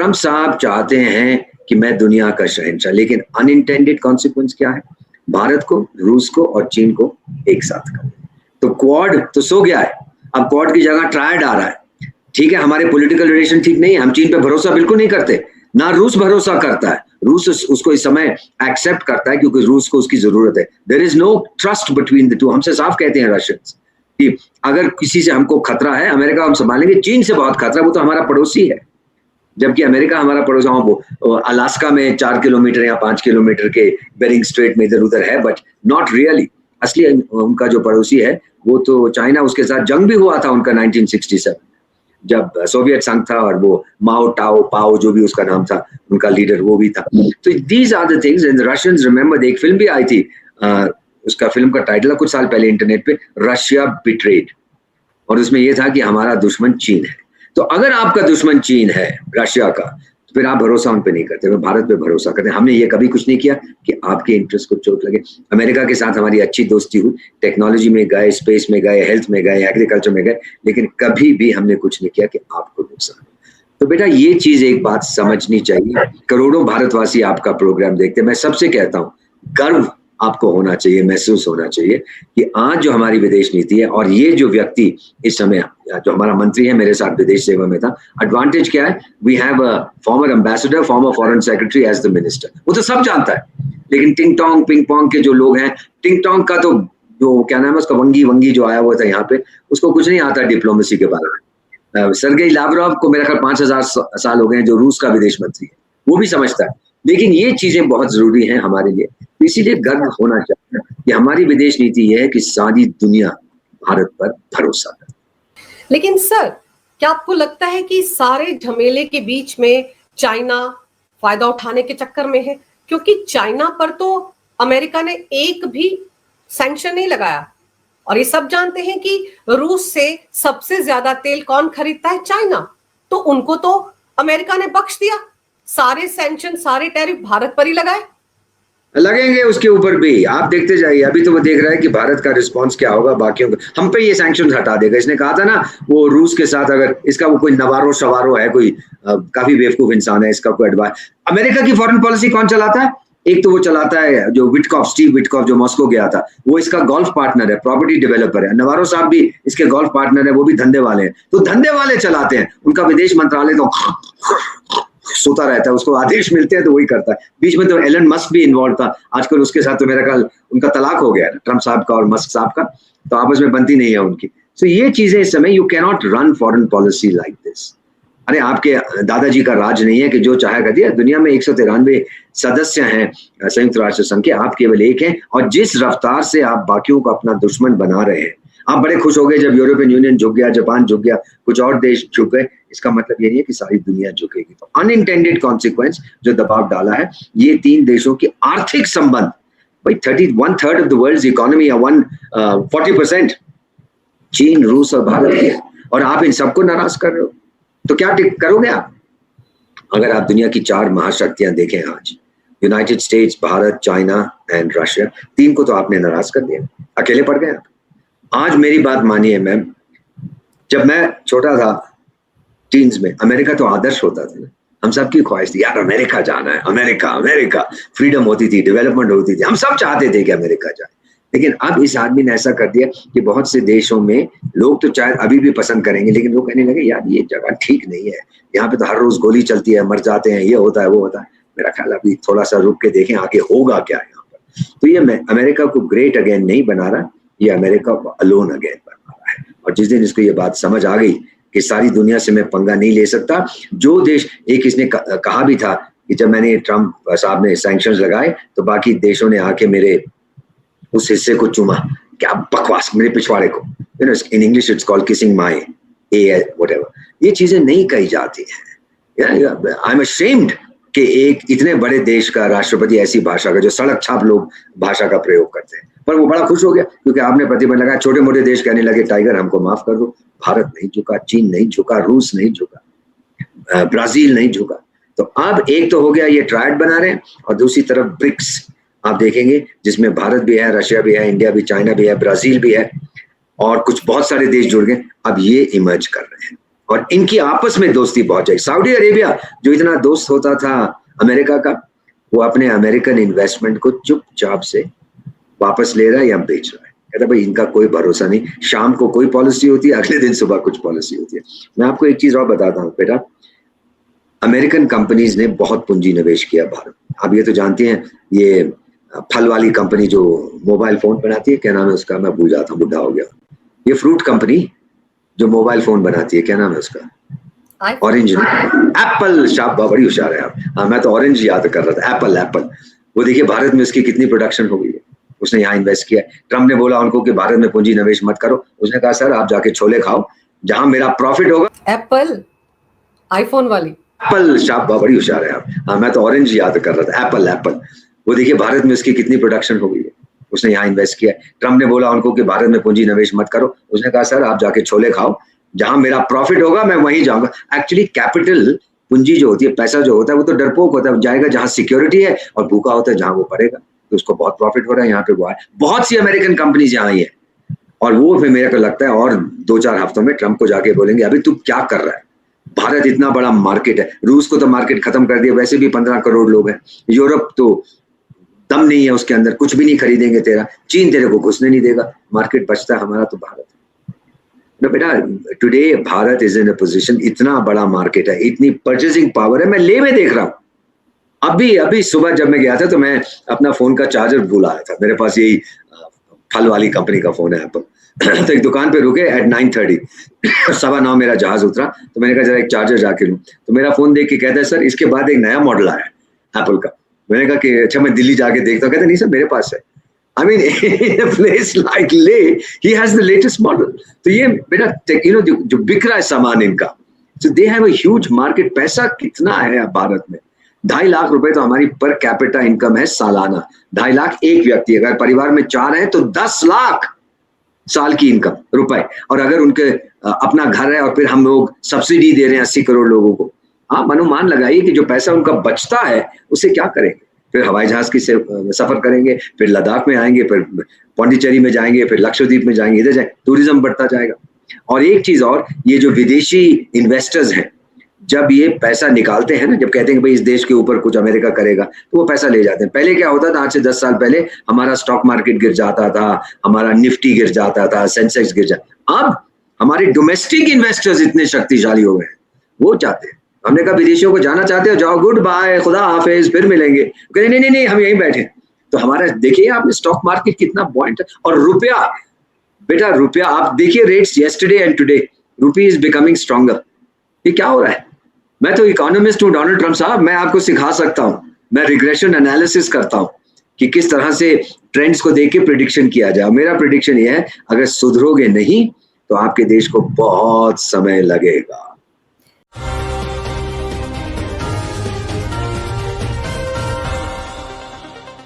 Trump साहब चाहते हैं कि मैं दुनिया का शहंशाह, लेकिन अनइंटेंडेड कॉन्सिक्वेंस क्या है? भारत को, रूस को और चीन को एक साथ कर। तो क्वाड तो सो गया है, अब क्वाड की जगह ट्रायड आ रहा है। ठीक है, हमारे पॉलिटिकल रिलेशन ठीक नहीं है, हम चीन पे भरोसा बिल्कुल नहीं करते, ना रूस भरोसा करता है। रूस उसको इस समय एक्सेप्ट करता है क्योंकि रूस को उसकी जरूरत है। There is no trust between the two. हमसे साफ कहते हैं रशियंस कि अगर किसी से हमको खतरा है, अमेरिका हम संभालेंगे, चीन से बहुत खतरा, वो तो हमारा पड़ोसी है। जबकि अमेरिका हमारा पड़ोसी, वो अलास्का में 4 किलोमीटर या 5 किलोमीटर के बेरिंग स्ट्रेट में इधर उधर है, बट नॉट रियली। असली उनका जो पड़ोसी है वो तो चाइना, उसके साथ जंग भी हुआ था उनका 1967 जब सोवियत संघ था, और वो माओ टाओ पाओ जो भी उसका नाम था, उनका लीडर वो भी था। तो these are the things and Russians remember. एक फिल्म भी आई थी, उसका फिल्म का टाइटल है कुछ साल पहले इंटरनेट पे, रशिया बिट्रेड, और उसमें ये था कि हमारा दुश्मन चीन है। तो अगर आपका दुश्मन चीन है, रशिया का, तो फिर आप भरोसा उन पे नहीं करते, वो भारत पे भरोसा करते हैं। हमने ये कभी कुछ नहीं किया कि आपके इंटरेस्ट को चोट लगे। अमेरिका के साथ हमारी अच्छी दोस्ती हुई, टेक्नोलॉजी में गए, स्पेस में गए, हेल्थ में गए, एग्रीकल्चर में गए, लेकिन कभी भी हमने कुछ नहीं किया कि आपको नुकसान। तो बेटा ये चीज एक बात समझनी चाहिए। करोड़ों भारतवासी आपका प्रोग्राम देखते हैं। मैं सबसे कहता हूँ, गर्व आपको होना चाहिए, महसूस होना चाहिए कि आज जो हमारी विदेश नीति है, और ये जो व्यक्ति इस समय जो हमारा मंत्री है, मेरे साथ विदेश सेवा में था, एडवांटेज क्या है? We have a former ambassador, former foreign secretary as the minister. वो तो सब जानता है, लेकिन टिंग टोंग पिंग पोंग के जो लोग हैं, टिंग टोंग का तो जो क्या नाम है उसका, वंगी जो आया हुआ था यहाँ पे, उसको कुछ नहीं आता डिप्लोमेसी के बारे में। सरगेई लावरोव को मेरा ख्याल 5000 साल हो गए हैं, जो रूस का विदेश मंत्री है, वो भी समझता है। लेकिन ये चीजें बहुत जरूरी हैं हमारे लिए, इसीलिए गर्व होना चाहिए कि हमारी विदेश नीति यह है कि सारी दुनिया भारत पर भरोसा करे। लेकिन सर, क्या आपको लगता है कि सारे झमेले के बीच में चाइना फायदा उठाने के चक्कर में है? क्योंकि चाइना पर तो अमेरिका ने एक भी सैंक्शन नहीं लगाया, और ये सब जानते हैं कि रूस से सबसे ज्यादा तेल कौन खरीदता है? चाइना। तो उनको तो अमेरिका ने बख्श दिया, सारे सैंक्शन, सारे टैरिफ भारत पर ही लगाए। लगेंगे उसके ऊपर भी, आप देखते जाइए। अभी तो वो देख रहा है कि भारत का रिस्पांस क्या होगा, बाकियों का हम पे ये सैंक्शन हटा देगा। इसने कहा था ना, वो रूस के साथ अगर इसका वो कोई नवारो शवारो है, कोई काफी बेवकूफ इंसान है, इसका कोई एडवाइस। अमेरिका की फॉरेन पॉलिसी कौन चलाता है? एक तो वो चलाता है जो विटकॉफ, स्टीव विटकॉफ, जो मॉस्को गया था, वो इसका गोल्फ पार्टनर है, प्रॉपर्टी डेवलपर है। नवारो साहब भी इसके गोल्फ पार्टनर है, वो भी धंधे वाले हैं। तो धंधे वाले चलाते हैं, उनका विदेश मंत्रालय तो सोता रहता है, उसको आदेश मिलते हैं तो वही करता है। बीच में तो एलन मस्क भी इन्वॉल्व था, आजकल उसके साथ तो मेरा ख्याल उनका तलाक हो गया है, ट्रम्प साहब का और मस्क साहब का, तो आपस में बनती नहीं है उनकी। तो ये चीजें इस समय, you can not run foreign policy like this. अरे आपके दादाजी का राज नहीं है कि जो चाहे कर दिया। दुनिया में 193 सदस्य हैं संयुक्त राष्ट्र संघ के, आप केवल एक हैं, और जिस रफ्तार से आप बाकियों को अपना दुश्मन बना रहे हैं, आप बड़े खुश हो गए जब यूरोपियन यूनियन झुक गया, जापान झुक गया, कुछ और देश झुक गए। इसका मतलब ये नहीं है कि सारी दुनिया झुकेगी। तो अनइंटेंडेड कॉन्सिक्वेंस जो दबाव डाला है, ये 3 देशों की आर्थिक संबंध, भाई 1/3 ऑफ द वर्ल्ड्स इकोनॉमी या 40% चीन, रूस और भारत की है, और आप इन सबको नाराज कर रहे हो, तो क्या करोगे आप? अगर आप दुनिया की 4 महाशक्तियां देखें आज, United states, Bharat, China and Russia, 3 को तो आपने नाराज कर दिया, अकेले पड़ गए आप। आज मेरी बात मानिए मैम, जब मैं छोटा था टीन्स में, अमेरिका तो आदर्श होता था ना, हम सबकी ख्वाहिश थी यार अमेरिका जाना है, अमेरिका, अमेरिका, फ्रीडम होती थी, डेवलपमेंट होती थी, हम सब चाहते थे कि अमेरिका जाए। लेकिन अब इस आदमी ने ऐसा कर दिया कि बहुत से देशों में लोग तो चाहे अभी भी पसंद करेंगे, लेकिन वो कहने लगे यार ये जगह ठीक नहीं है, यहाँ पे तो हर रोज गोली चलती है, मर जाते हैं, ये होता है, वो होता है। मेरा ख्याल अभी थोड़ा सा रुक के देखें आगे होगा क्या यहाँ पर। तो ये अमेरिका को ग्रेट अगेन नहीं बना रहा, ये अमेरिका को अलोन अगेन बना रहा है। और जिस दिन इसको ये बात समझ आ गई कि सारी दुनिया से मैं पंगा नहीं ले सकता, जो देश, एक इसने कहा भी था कि जब मैंने ट्रम्प साहब ने सैंक्शंस लगाए तो बाकी देशों ने आके मेरे उस हिस्से को चूमा, क्या बकवास, मेरे पिछवाड़े को, you know, in English it's called kissing my whatever. ये चीजें नहीं कही जाती हैं। आई एम अशेम्ड कि एक इतने बड़े देश का राष्ट्रपति ऐसी भाषा का, जो सड़क छाप लोग भाषा का प्रयोग करते हैं, पर वो बड़ा खुश हो गया क्योंकि आपने प्रतिबंध लगाया। छोटे मोटे देश कहने लगे टाइगर हमको माफ कर दो। भारत नहीं झुका, चीन नहीं झुका, रूस नहीं झुका, ब्राजील नहीं झुका। तो अब एक तो हो गया ये ट्रायड बना रहे हैं, और दूसरी तरफ ब्रिक्स आप देखेंगे जिसमें भारत भी है, रशिया भी है, इंडिया भी, चाइना भी है, ब्राजील भी है, और कुछ बहुत सारे देश जुड़ गए। अब ये इमर्ज कर रहे हैं और इनकी आपस में दोस्ती बहुत जाएगी। सऊदी अरेबिया जो इतना दोस्त होता था अमेरिका का, वो अपने अमेरिकन इन्वेस्टमेंट को चुपचाप से वापस ले रहा है या बेच रहा है। कहता भाई इनका कोई भरोसा नहीं, शाम को कोई पॉलिसी होती है, अगले दिन सुबह कुछ पॉलिसी होती है। मैं आपको एक चीज और बताता हूँ बेटा, अमेरिकन कंपनीज ने बहुत पूंजी निवेश किया भारत। आप ये तो जानते हैं, ये फल वाली कंपनी जो मोबाइल फोन बनाती है, क्या नाम है उसका, मैं भूल जाता हूँ, बुढ़ा हो गया। ये फ्रूट कंपनी जो मोबाइल फोन बनाती है, क्या नाम है उसका, ऑरेंज, एप्पल। शाबाश, बड़ी होशियार है आप। हाँ, मैं तो ऑरेंज याद कर रहा था, एप्पल। एप्पल वो देखिए भारत में उसकी कितनी प्रोडक्शन हो गई है, उसने यहाँ इन्वेस्ट किया। ट्रम्प ने बोला उनको कि भारत में पूंजी निवेश मत करो, उसने कहा सर आप जाके छोले खाओ, जहां मेरा प्रॉफिट होगा। एप्पल आईफोन वाली, एप्पल। शाबाश, बड़ी होशियार है आप। हाँ, मैं तो ऑरेंज याद कर रहा था, एप्पल। वो देखिए भारत में उसकी कितनी प्रोडक्शन हो गई है, उसने यहाँ इन्वेस्ट किया। ट्रम्प ने बोला उनको कि भारत में पूंजी निवेश मत करो, उसने कहा सर आप जाके छोले खाओ, जहां मेरा प्रॉफिट होगा मैं वहीं जाऊंगा। एक्चुअली कैपिटल, पूंजी जो होती है, पैसा जो होता है, वो तो डरपोक होता है, जाएगा जहां सिक्योरिटी है, और भूखा होता है जहां वो पड़ेगा। तो उसको बहुत प्रॉफिट हो रहा है, यहाँ पे वो है। बहुत सी अमेरिकन कंपनीज यहाँ आई है, और वो फिर मेरे को लगता है और 2-4 हफ्तों में ट्रम्प को जाके बोलेंगे अभी तू क्या कर रहा है, भारत इतना बड़ा मार्केट है, रूस को तो मार्केट खत्म कर दिया, वैसे भी 15 करोड़ लोग हैं, यूरोप तो दम नहीं है उसके अंदर, कुछ भी नहीं खरीदेंगे तेरा, चीन तेरे को घुसने नहीं देगा, मार्केट बचता है हमारा तो भारत है। बेटा today Bharat is in a position, इतना बड़ा मार्केट है, इतनी परचेसिंग पावर है। मैं ले में देख रहा हूँ, अभी सुबह जब मैं गया था तो मैं अपना फोन का चार्जर भूल आया था, मेरे पास यही फल वाली कंपनी का फोन है एप्पल। तो एक दुकान पे रुके एट 9:30, 9:15 मेरा जहाज उतरा, तो मैंने कहा जरा एक चार्जर जाके लूं, तो मेरा फोन देख के कहता है सर इसके बाद एक नया मॉडल आया है एप्पल का। मैंने कहा कि अच्छा मैं दिल्ली जाके देखता हूँ, कहते नहीं सर मेरे पास है। I mean, in a place like Leh, he has the latest model. तो ये बेटा जो बिक रहा है सामान इनका, so they have a huge market। पैसा कितना है भारत में, 2.5 लाख रुपए तो हमारी पर कैपिटा इनकम है सालाना। 2.5 लाख एक व्यक्ति, अगर परिवार में 4 हैं तो 10 लाख साल की इनकम रुपए। और अगर उनके अपना घर है और फिर हम लोग सब्सिडी दे रहे हैं 80 करोड़ लोगों को, आप अनुमान लगाइए कि जो पैसा उनका बचता है उसे क्या करेंगे। फिर हवाई जहाज की सफर करेंगे, फिर लद्दाख में आएंगे, फिर पौंडीचेरी में जाएंगे, फिर लक्षद्वीप में जाएंगे, इधर जाए, टूरिज्म बढ़ता जाएगा। और एक चीज और, ये जो विदेशी इन्वेस्टर्स हैं, जब ये पैसा निकालते हैं ना, जब कहते हैं कि भाई इस देश के ऊपर कुछ अमेरिका करेगा, तो वो पैसा ले जाते हैं। पहले क्या होता था, आज से 10 साल पहले हमारा स्टॉक मार्केट गिर जाता था, हमारा निफ्टी गिर जाता था, सेंसेक्स गिर जाता। अब हमारे डोमेस्टिक इन्वेस्टर्स इतने शक्तिशाली हो गए, वो चाहते हैं। हमने कहा विदेशियों को जाना चाहते हो, जाओ, गुड बाय, खुदा हाफिज, फिर मिलेंगे। कहते नहीं हम यहीं बैठे। तो हमारा देखिए आपने स्टॉक मार्केट कितना पॉइंट है। और रुपया, बेटा रुपया आप देखिए, rates yesterday and today, rupee is becoming stronger. ये क्या हो रहा है? मैं तो इकोनॉमिस्ट हूँ डोनाल्ड ट्रम्प साहब, मैं आपको सिखा सकता हूँ, मैं रिग्रेशन एनालिसिस करता हूँ कि किस तरह से ट्रेंड्स को देख के प्रिडिक्शन किया जाए। मेरा प्रिडिक्शन ये है, अगर सुधरोगे नहीं तो आपके देश को बहुत समय लगेगा।